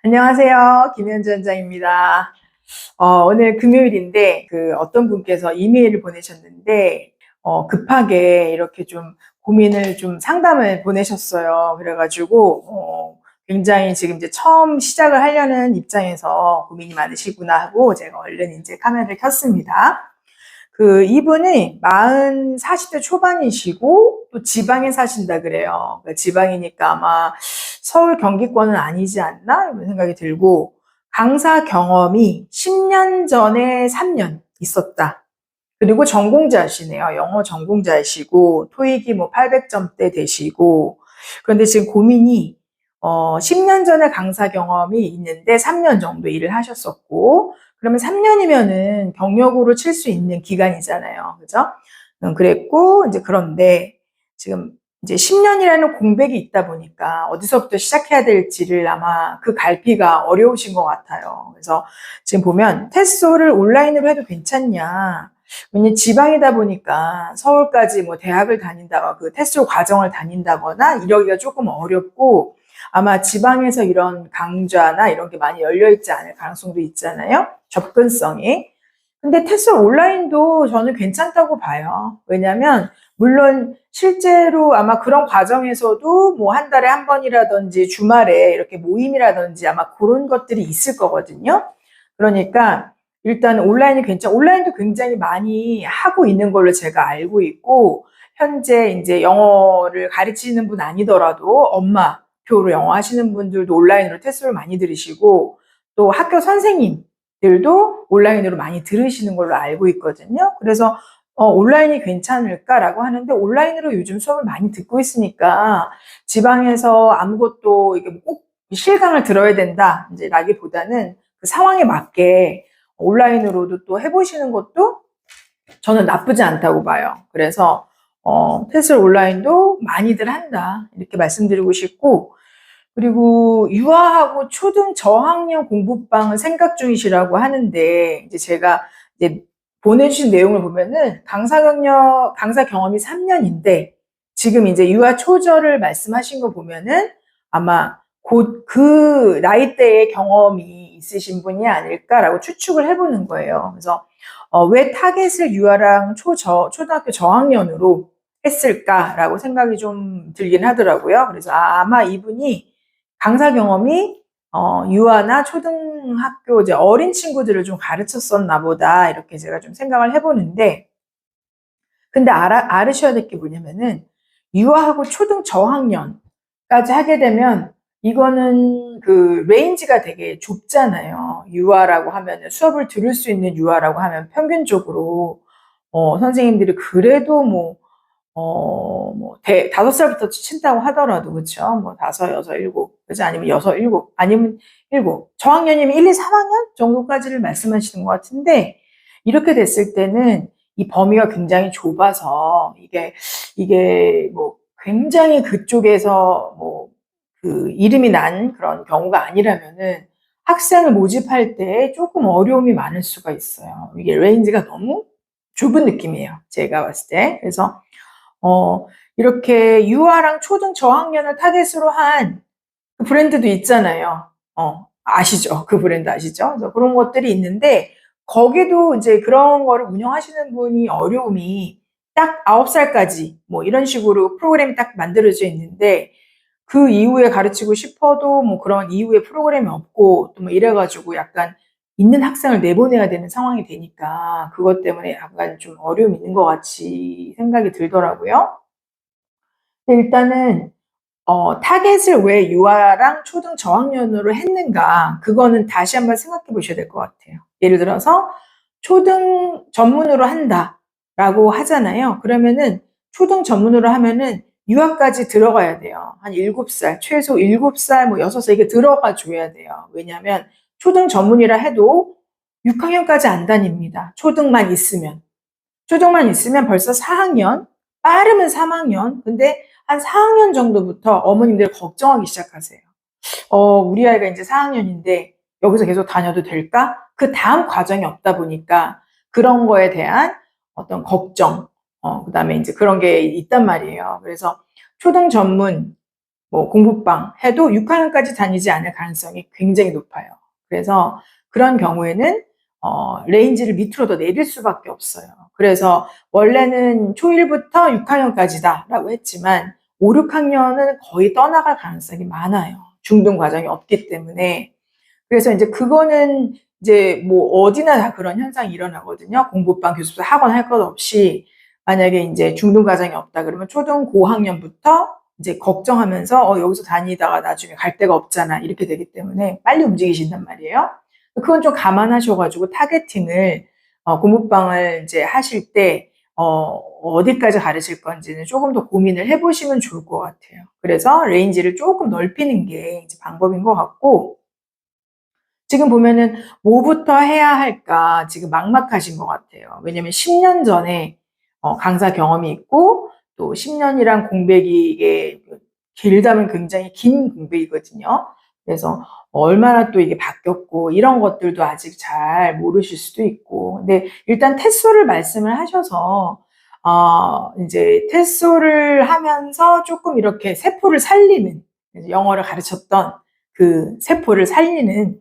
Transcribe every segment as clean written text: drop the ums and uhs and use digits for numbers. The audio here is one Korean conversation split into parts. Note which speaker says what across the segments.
Speaker 1: 안녕하세요. 김현주 원장입니다. 오늘 금요일인데, 어떤 분께서 이메일을 보내셨는데, 급하게 이렇게 좀 고민을 좀 상담을 보내셨어요. 그래가지고, 굉장히 지금 이제 처음 시작을 하려는 입장에서 고민이 많으시구나 하고, 제가 얼른 이제 카메라를 켰습니다. 이분이 40대 초반이시고 또 지방에 사신다 그래요. 그러니까 지방이니까 아마 서울 경기권은 아니지 않나? 이런 생각이 들고, 강사 경험이 10년 전에 3년 있었다. 그리고 전공자시네요. 영어 전공자이시고, 토익이 뭐 800점대 되시고, 그런데 지금 고민이, 10년 전에 강사 경험이 있는데 3년 정도 일을 하셨었고, 그러면 3년이면은 경력으로 칠 수 있는 기간이잖아요. 그죠? 그랬고, 이제 그런데 지금 이제 10년이라는 공백이 있다 보니까 어디서부터 시작해야 될지를 아마 그 갈피가 어려우신 것 같아요. 그래서 지금 보면 테스트를 온라인으로 해도 괜찮냐. 왜냐면 지방이다 보니까 서울까지 뭐 대학을 다닌다거나 그 테스트 과정을 다닌다거나 이러기가 조금 어렵고, 아마 지방에서 이런 강좌나 이런 게 많이 열려있지 않을 가능성도 있잖아요. 접근성이. 근데 테스트 온라인도 저는 괜찮다고 봐요. 왜냐면 물론 실제로 아마 그런 과정에서도 뭐 한 달에 한 번이라든지 주말에 이렇게 모임이라든지 아마 그런 것들이 있을 거거든요. 그러니까 일단 온라인도 굉장히 많이 하고 있는 걸로 제가 알고 있고, 현재 이제 영어를 가르치는 분 아니더라도 엄마표로 영어 하시는 분들도 온라인으로 테스트를 많이 들으시고, 또 학교 선생님들도 온라인으로 많이 들으시는 걸로 알고 있거든요. 그래서 온라인이 괜찮을까라고 하는데, 온라인으로 요즘 수업을 많이 듣고 있으니까 지방에서 아무것도 이게 꼭 실강을 들어야 된다 이제 라기보다는 그 상황에 맞게 온라인으로도 또 해보시는 것도 저는 나쁘지 않다고 봐요. 그래서 테슬 온라인도 많이들 한다 이렇게 말씀드리고 싶고, 그리고 유아하고 초등 저학년 공부방을 생각 중이시라고 하는데, 이제 제가 이제 보내주신 내용을 보면은 강사 경험이 3년인데 지금 이제 유아 초저를 말씀하신 거 보면은 아마 곧 그 나이대의 경험이 있으신 분이 아닐까라고 추측을 해보는 거예요. 그래서 왜 타겟을 유아랑 초등학교 저학년으로 했을까라고 생각이 좀 들긴 하더라고요. 그래서 아마 이분이 강사 경험이 유아나 초등학교 이제 어린 친구들을 좀 가르쳤었나 보다 이렇게 제가 좀 생각을 해보는데, 근데 알으셔야 될 게 뭐냐면은 유아하고 초등 저학년까지 하게 되면 이거는 그 레인지가 되게 좁잖아요. 유아라고 하면 수업을 들을 수 있는 유아라고 하면 평균적으로 선생님들이 그래도 뭐, 5살부터 친다고 하더라도, 그쵸? 뭐, 5, 6, 7, 그죠? 아니면 6, 7, 아니면 7. 저학년이면 1, 2, 3학년 정도까지를 말씀하시는 것 같은데, 이렇게 됐을 때는 이 범위가 굉장히 좁아서, 이게 뭐, 굉장히 그쪽에서 이름이 난 그런 경우가 아니라면은 학생을 모집할 때 조금 어려움이 많을 수가 있어요. 이게 레인지가 너무 좁은 느낌이에요. 제가 봤을 때. 그래서 이렇게 유아랑 초등 저학년을 타겟으로 한 그 브랜드도 있잖아요. 아시죠? 그 브랜드 아시죠? 그래서 그런 것들이 있는데, 거기도 이제 그런 거를 운영하시는 분이 어려움이 딱 9살까지 뭐 이런 식으로 프로그램이 딱 만들어져 있는데, 그 이후에 가르치고 싶어도 뭐 그런 이후에 프로그램이 없고 또 뭐 이래가지고 약간 있는 학생을 내보내야 되는 상황이 되니까 그것 때문에 약간 좀 어려움이 있는 것 같이 생각이 들더라고요. 근데 일단은 타겟을 왜 유아랑 초등 저학년으로 했는가, 그거는 다시 한번 생각해 보셔야 될 것 같아요. 예를 들어서 초등 전문으로 한다라고 하잖아요. 그러면은 초등 전문으로 하면은 유아까지 들어가야 돼요. 한 7살, 최소 7살, 뭐 6살 이게 들어가 줘야 돼요. 왜냐하면 초등 전문이라 해도 6학년까지 안 다닙니다. 초등만 있으면 벌써 4학년, 빠르면 3학년. 근데 한 4학년 정도부터 어머님들 걱정하기 시작하세요. 우리 아이가 이제 4학년인데 여기서 계속 다녀도 될까? 그 다음 과정이 없다 보니까 그런 거에 대한 어떤 걱정, 그다음에 이제 그런 게 있단 말이에요. 그래서 초등 전문 뭐 공부방 해도 6학년까지 다니지 않을 가능성이 굉장히 높아요. 그래서 그런 경우에는 레인지를 밑으로 더 내릴 수밖에 없어요. 그래서 원래는 초1부터 6학년까지다라고 했지만 5, 6학년은 거의 떠나갈 가능성이 많아요. 중등 과정이 없기 때문에. 그래서 이제 그거는 이제 뭐 어디나 다 그런 현상이 일어나거든요. 공부방, 교습소, 학원 할 것 없이 만약에 이제 중등 과정이 없다 그러면 초등 고학년부터 이제 걱정하면서 여기서 다니다가 나중에 갈 데가 없잖아 이렇게 되기 때문에 빨리 움직이신단 말이에요. 그건 좀 감안하셔가지고 타겟팅을 공부방을 이제 하실 때 어디까지 가르칠 건지는 조금 더 고민을 해보시면 좋을 것 같아요. 그래서 레인지를 조금 넓히는 게 이제 방법인 것 같고 지금 보면은 뭐부터 해야 할까 지금 막막하신 것 같아요. 왜냐면 10년 전에 강사 경험이 있고 또 10년이란 공백이 이게 길다면 굉장히 긴 공백이거든요. 그래서 얼마나 또 이게 바뀌었고 이런 것들도 아직 잘 모르실 수도 있고 근데 일단 테소를 말씀을 하셔서 이제 테소를 하면서 조금 이렇게 세포를 살리는 영어를 가르쳤던 그 세포를 살리는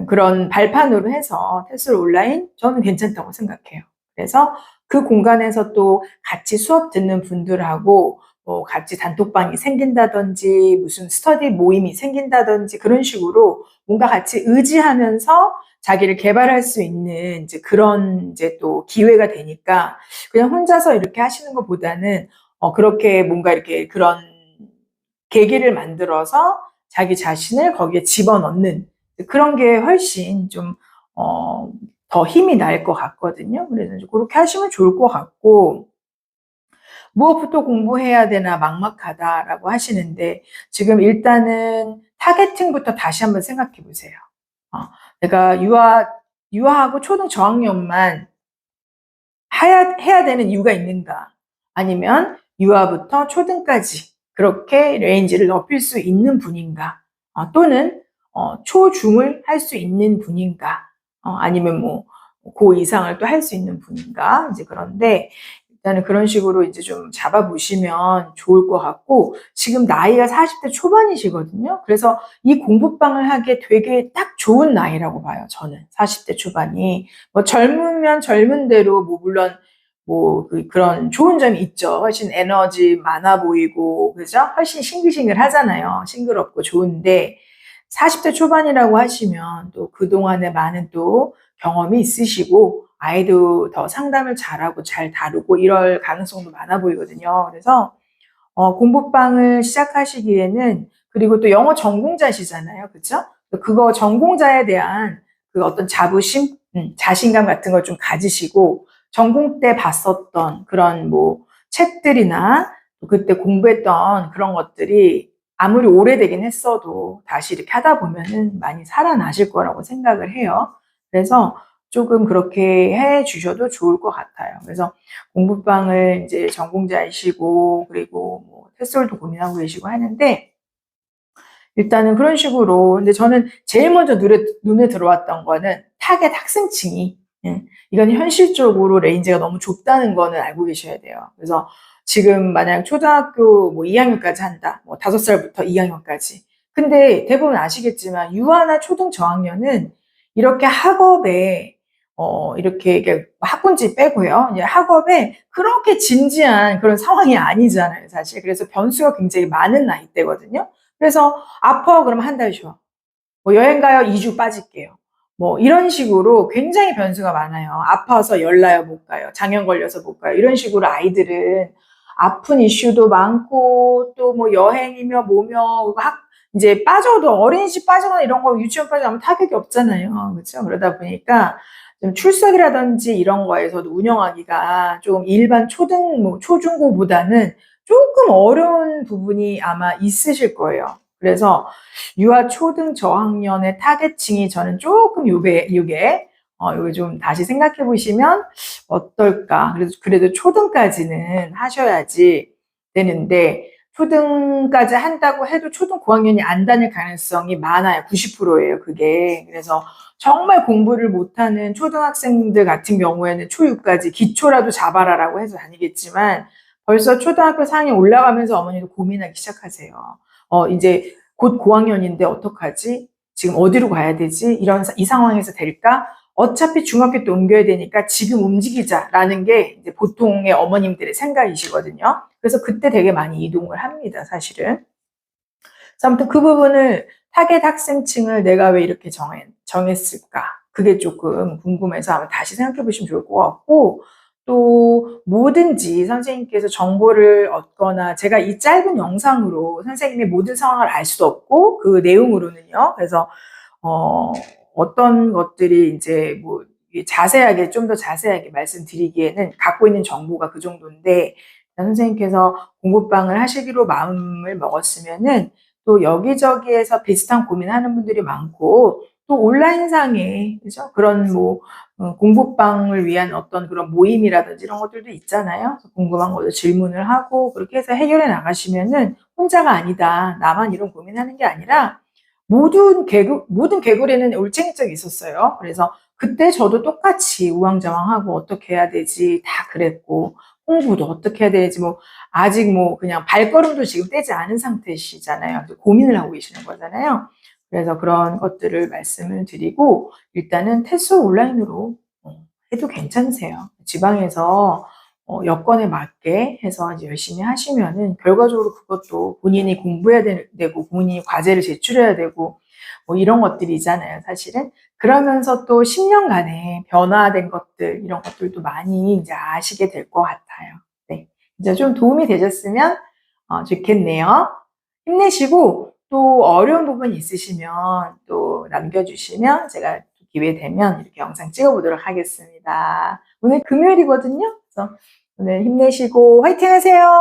Speaker 1: 그런 발판으로 해서 테슬 온라인 저는 괜찮다고 생각해요. 그래서 그 공간에서 또 같이 수업 듣는 분들하고 뭐 같이 단톡방이 생긴다든지 무슨 스터디 모임이 생긴다든지 그런 식으로 뭔가 같이 의지하면서 자기를 개발할 수 있는 이제 그런 이제 또 기회가 되니까 그냥 혼자서 이렇게 하시는 것보다는 그렇게 뭔가 이렇게 그런 계기를 만들어서 자기 자신을 거기에 집어넣는 그런 게 훨씬 좀, 더 힘이 날 것 같거든요. 그래서 그렇게 하시면 좋을 것 같고, 무엇부터 공부해야 되나 막막하다라고 하시는데, 지금 일단은 타겟팅부터 다시 한번 생각해 보세요. 내가 유아하고 초등 저학년만 해야 되는 이유가 있는가? 아니면 유아부터 초등까지 그렇게 레인지를 넓힐 수 있는 분인가? 또는 초중을 할 수 있는 분인가? 아니면 뭐 고 이상을 또 할 수 있는 분인가? 이제 그런데 일단은 그런 식으로 이제 좀 잡아보시면 좋을 것 같고 지금 나이가 40대 초반이시거든요. 그래서 이 공부방을 하기에 되게 딱 좋은 나이라고 봐요. 저는 40대 초반이 뭐 젊으면 젊은 대로 뭐 물론 뭐 그런 좋은 점이 있죠. 훨씬 에너지 많아 보이고 그죠? 훨씬 싱글싱글 하잖아요. 싱그럽고 좋은데 40대 초반이라고 하시면 또 그동안에 많은 또 경험이 있으시고 아이도 더 상담을 잘하고 잘 다루고 이럴 가능성도 많아 보이거든요. 그래서 공부방을 시작하시기에는 그리고 또 영어 전공자시잖아요. 그렇죠? 그거 전공자에 대한 그 어떤 자부심, 자신감 같은 걸 좀 가지시고 전공 때 봤었던 그런 뭐 책들이나 그때 공부했던 그런 것들이 아무리 오래되긴 했어도 다시 이렇게 하다 보면은 많이 살아나실 거라고 생각을 해요. 그래서 조금 그렇게 해 주셔도 좋을 것 같아요. 그래서 공부방을 이제 전공자이시고 그리고 뭐 테솔도 고민하고 계시고 하는데 일단은 그런 식으로 근데 저는 제일 먼저 눈에 들어왔던 거는 타겟 학생층이 이건 현실적으로 레인지가 너무 좁다는 거는 알고 계셔야 돼요. 그래서 지금 만약 초등학교 뭐 2학년까지 한다. 뭐 5살부터 2학년까지. 근데 대부분 아시겠지만 유아나 초등 저학년은 이렇게 학업에 이렇게 학군지 빼고요. 이제 학업에 그렇게 진지한 그런 상황이 아니잖아요, 사실. 그래서 변수가 굉장히 많은 나이대거든요. 그래서 아파 그러면 한 달 쉬어. 뭐 여행 가요 2주 빠질게요. 뭐 이런 식으로 굉장히 변수가 많아요. 아파서 열나요 못 가요. 장염 걸려서 못 가요. 이런 식으로 아이들은 아픈 이슈도 많고 또 뭐 여행이며 뭐며 이제 빠져도 어린이집 빠지거나 이런 거 유치원 빠지면 타격이 없잖아요. 그렇죠? 그러다 보니까 좀 출석이라든지 이런 거에서도 운영하기가 좀 일반 초등 뭐 초중고보다는 조금 어려운 부분이 아마 있으실 거예요. 그래서 유아 초등 저학년의 타겟층이 저는 조금 요게 요거 좀 다시 생각해 보시면 어떨까. 그래도 초등까지는 하셔야지 되는데 초등까지 한다고 해도 초등 고학년이 안 다닐 가능성이 많아요. 90%예요, 그게. 그래서 정말 공부를 못하는 초등학생들 같은 경우에는 초6까지 기초라도 잡아라라고 해서 다니겠지만 벌써 초등학교 4학년 올라가면서 어머니도 고민하기 시작하세요. 이제 곧 고학년인데 어떡하지? 지금 어디로 가야 되지? 이 상황에서 될까? 어차피 중학교 때 옮겨야 되니까 지금 움직이자라는 게 이제 보통의 어머님들의 생각이시거든요. 그래서 그때 되게 많이 이동을 합니다, 사실은. 그래서 아무튼 그 부분을 타겟 학생층을 내가 왜 이렇게 정했을까? 그게 조금 궁금해서 한번 다시 생각해 보시면 좋을 것 같고, 또 뭐든지 선생님께서 정보를 얻거나 제가 이 짧은 영상으로 선생님의 모든 상황을 알 수도 없고 그 내용으로는요. 그래서 어떤 것들이 이제 뭐 자세하게 좀 더 자세하게 말씀드리기에는 갖고 있는 정보가 그 정도인데 선생님께서 공부방을 하시기로 마음을 먹었으면은 또 여기저기에서 비슷한 고민하는 분들이 많고 또 온라인상에 그죠? 그런 뭐 공부방을 위한 어떤 그런 모임이라든지 이런 것들도 있잖아요. 궁금한 것도 질문을 하고 그렇게 해서 해결해 나가시면은 혼자가 아니다. 나만 이런 고민하는 게 아니라 모든 개구리는 올챙이적이 있었어요. 그래서 그때 저도 똑같이 우왕좌왕하고 어떻게 해야 되지 다 그랬고 공부도 어떻게 해야 되지 뭐 아직 뭐 그냥 발걸음도 지금 떼지 않은 상태시잖아요. 고민을 하고 계시는 거잖아요. 그래서 그런 것들을 말씀을 드리고 일단은 테스트 온라인으로 해도 괜찮으세요. 지방에서 여건에 맞게 해서 이제 열심히 하시면은 결과적으로 그것도 본인이 공부해야 되고 본인이 과제를 제출해야 되고 뭐 이런 것들이잖아요, 사실은. 그러면서 또 10년간의 변화된 것들 이런 것들도 많이 이제 아시게 될 것 같아요. 네, 이제 좀 도움이 되셨으면 좋겠네요. 힘내시고 또 어려운 부분 있으시면 또 남겨주시면 제가 기회 되면 이렇게 영상 찍어보도록 하겠습니다. 오늘 금요일이거든요. 그래서 오늘 힘내시고 화이팅 하세요.